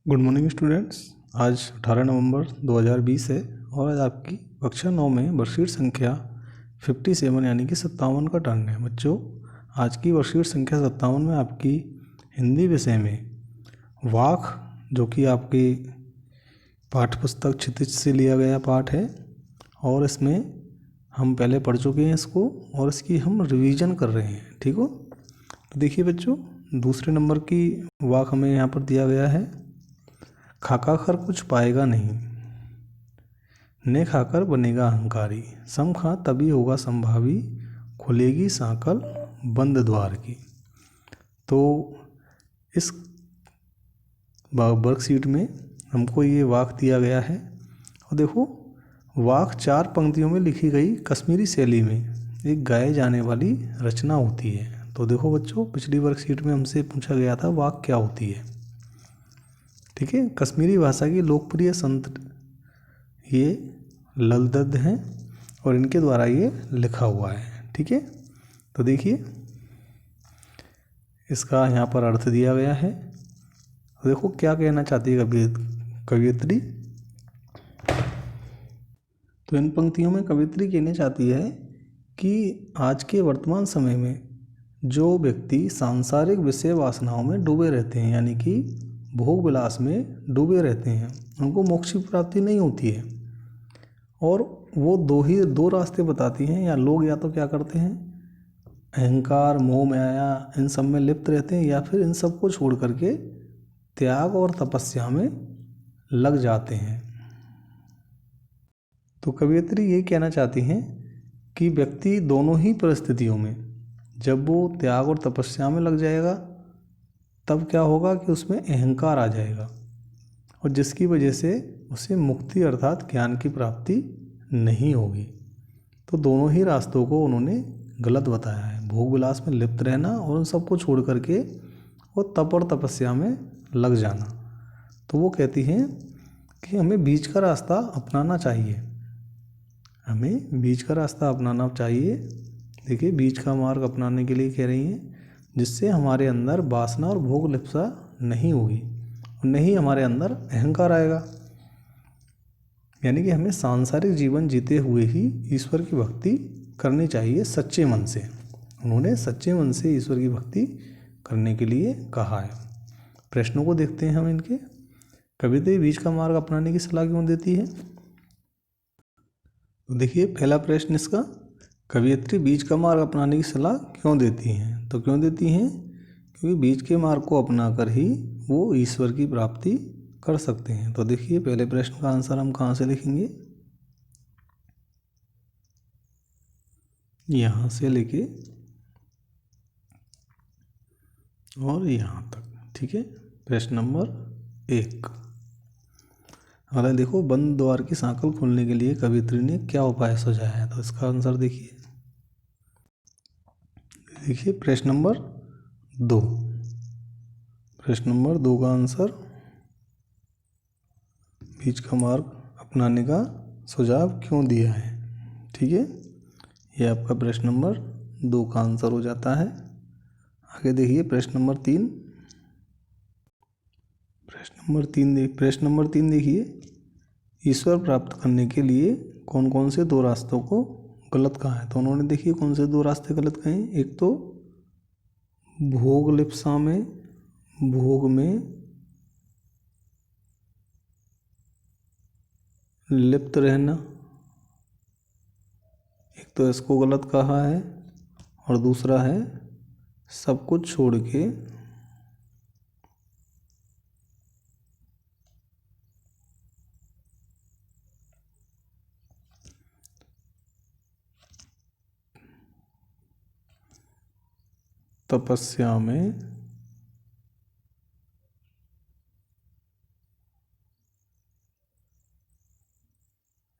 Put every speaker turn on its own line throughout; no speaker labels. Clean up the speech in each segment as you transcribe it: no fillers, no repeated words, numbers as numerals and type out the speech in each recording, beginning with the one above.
Good morning students. आज 18 नवंबर 2020 है और आज आपकी कक्षा 9 में वर्कशीट संख्या 57 यानी कि 57 का टर्न है। बच्चों, आज की वर्कशीट संख्या 57 में आपकी हिंदी विषय में वाक, जो कि आपकी पाठ्यपुस्तक क्षितिज से लिया गया पाठ है और इसमें हम पहले पढ़ चुके हैं इसको और इसकी हम रिवीजन कर रहे हैं। ठीक हो? तो देखिए बच्चों, दूसरे नंबर की वाक हमें यहाँ पर दिया गया है। खाका खर कुछ पाएगा नहीं, ने खाकर बनेगा अहंकारी, सम खा तभी होगा संभावी, खुलेगी सांकल बंद द्वार की। तो इस वर्कशीट में हमको ये वाक दिया गया है और देखो, वाक 4 पंक्तियों में लिखी गई कश्मीरी शैली में एक गाए जाने वाली रचना होती है। तो देखो बच्चों, पिछली वर्कशीट में हमसे पूछा गया था वाक क्या होती है। ठीक है, कश्मीरी भाषा की लोकप्रिय संत ये ललदद हैं और इनके द्वारा ये लिखा हुआ है। ठीक है, तो देखिए इसका यहाँ पर अर्थ दिया गया है। देखो क्या कहना चाहती है कवियत्री। तो इन पंक्तियों में कवियत्री कहना चाहती है कि आज के वर्तमान समय में जो व्यक्ति सांसारिक विषय वासनाओं में डूबे रहते हैं, यानी कि भोग विलास में डूबे रहते हैं, उनको मोक्ष की प्राप्ति नहीं होती है। और वो दो रास्ते बताती हैं, या लोग या तो क्या करते हैं, अहंकार मोह माया इन सब में लिप्त रहते हैं, या फिर इन सब को छोड़ करके त्याग और तपस्या में लग जाते हैं। तो कवियत्री ये कहना चाहती हैं कि व्यक्ति दोनों ही परिस्थितियों में, जब वो त्याग और तपस्या में लग जाएगा तब क्या होगा कि उसमें अहंकार आ जाएगा और जिसकी वजह से उसे मुक्ति अर्थात ज्ञान की प्राप्ति नहीं होगी। तो दोनों ही रास्तों को उन्होंने गलत बताया है, भोग विलास में लिप्त रहना और उन सबको छोड़ करके वो तप और तपस्या में लग जाना। तो वो कहती हैं कि हमें बीच का रास्ता अपनाना चाहिए, हमें बीच का रास्ता अपनाना चाहिए। देखिए, बीच का मार्ग अपनाने के लिए कह रही हैं, जिससे हमारे अंदर वासना और भोग लिप्सा नहीं होगी और नहीं हमारे अंदर अहंकार आएगा। यानी कि हमें सांसारिक जीवन जीते हुए ही ईश्वर की भक्ति करनी चाहिए सच्चे मन से। उन्होंने सच्चे मन से ईश्वर की भक्ति करने के लिए कहा है। प्रश्नों को देखते हैं हम इनके। कविता बीच का मार्ग अपनाने की सलाह क्यों देती है? तो देखिए, पहला प्रश्न इसका, कवियत्री बीच का मार्ग अपनाने की सलाह क्यों देती हैं? तो क्यों देती हैं? क्योंकि बीच के मार्ग को अपनाकर ही वो ईश्वर की प्राप्ति कर सकते हैं। तो देखिए, पहले प्रश्न का आंसर हम कहाँ से लिखेंगे, यहाँ से लेके और यहाँ तक। ठीक है, प्रश्न नंबर 1। अगला देखो, बंद द्वार की सांकल खोलने के लिए कवियत्री ने क्या उपाय सुझाया है? तो इसका आंसर देखिए प्रश्न नंबर 2। प्रश्न नंबर 2 का आंसर बीच का मार्ग अपनाने का सुझाव क्यों दिया है। ठीक है, ये आपका प्रश्न नंबर 2 का आंसर हो जाता है। आगे देखिए प्रश्न नंबर 3। प्रश्न नंबर 3 देखिए, ईश्वर प्राप्त करने के लिए कौन कौन से 2 रास्तों को गलत कहा है? तो उन्होंने देखिए कौन से 2 रास्ते गलत कहे हैं। एक तो भोग लिप्सा में, भोग में लिप्त रहना, एक तो इसको गलत कहा है, और दूसरा है सब कुछ छोड़ के तपस्या में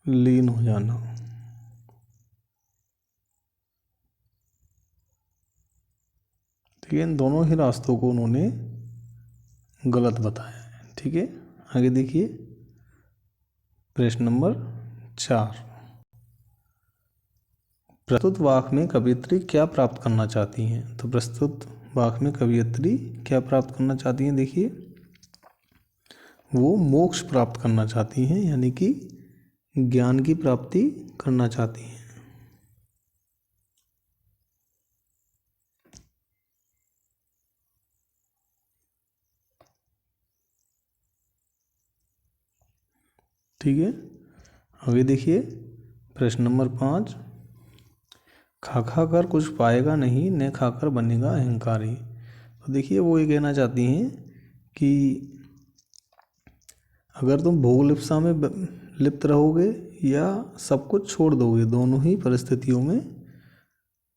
लीन हो जाना। ठीक है, इन दोनों ही रास्तों को उन्होंने गलत बताया है। ठीक है, आगे देखिए प्रश्न नंबर 4। प्रस्तुत वाक में कवियत्री क्या प्राप्त करना चाहती हैं? तो प्रस्तुत वाक में कवियत्री क्या प्राप्त करना चाहती हैं? देखिए, वो मोक्ष प्राप्त करना चाहती हैं, यानी कि ज्ञान की प्राप्ति करना चाहती हैं। ठीक है, आगे देखिए प्रश्न नंबर 5, खा खा कर कुछ पाएगा नहीं, न खाकर बनेगा अहंकारी। तो देखिए वो ये कहना चाहती हैं कि अगर तुम भोग लिप्सा में लिप्त रहोगे या सब कुछ छोड़ दोगे, दोनों ही परिस्थितियों में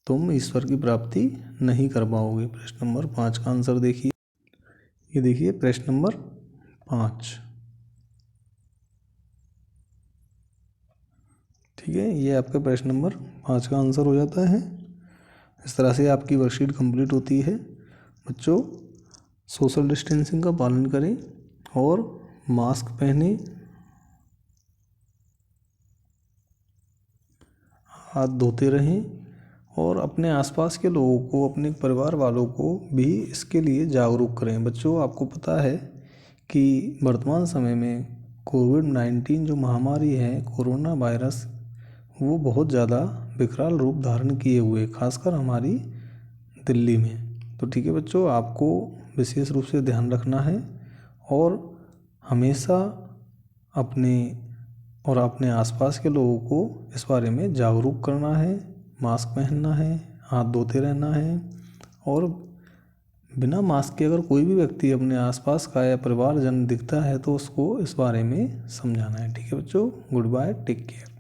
तुम ईश्वर की प्राप्ति नहीं कर पाओगे। प्रश्न नंबर 5 का आंसर देखिए, ये देखिए प्रश्न नंबर 5। ठीक है, ये आपका प्रश्न नंबर 5 का आंसर हो जाता है। इस तरह से आपकी वर्कशीट कंप्लीट होती है। बच्चों, सोशल डिस्टेंसिंग का पालन करें और मास्क पहने, हाथ धोते रहें और अपने आसपास के लोगों को, अपने परिवार वालों को भी इसके लिए जागरूक करें। बच्चों, आपको पता है कि वर्तमान समय में कोविड-19 जो महामारी है, कोरोना वायरस, वो बहुत ज़्यादा विकराल रूप धारण किए हुए, खासकर हमारी दिल्ली में। तो ठीक है बच्चों, आपको विशेष रूप से ध्यान रखना है और हमेशा अपने और अपने आसपास के लोगों को इस बारे में जागरूक करना है, मास्क पहनना है, हाथ धोते रहना है और बिना मास्क के अगर कोई भी व्यक्ति अपने आसपास का या परिवारजन दिखता है तो उसको इस बारे में समझाना है। ठीक है बच्चों, गुड बाय, टेक केयर।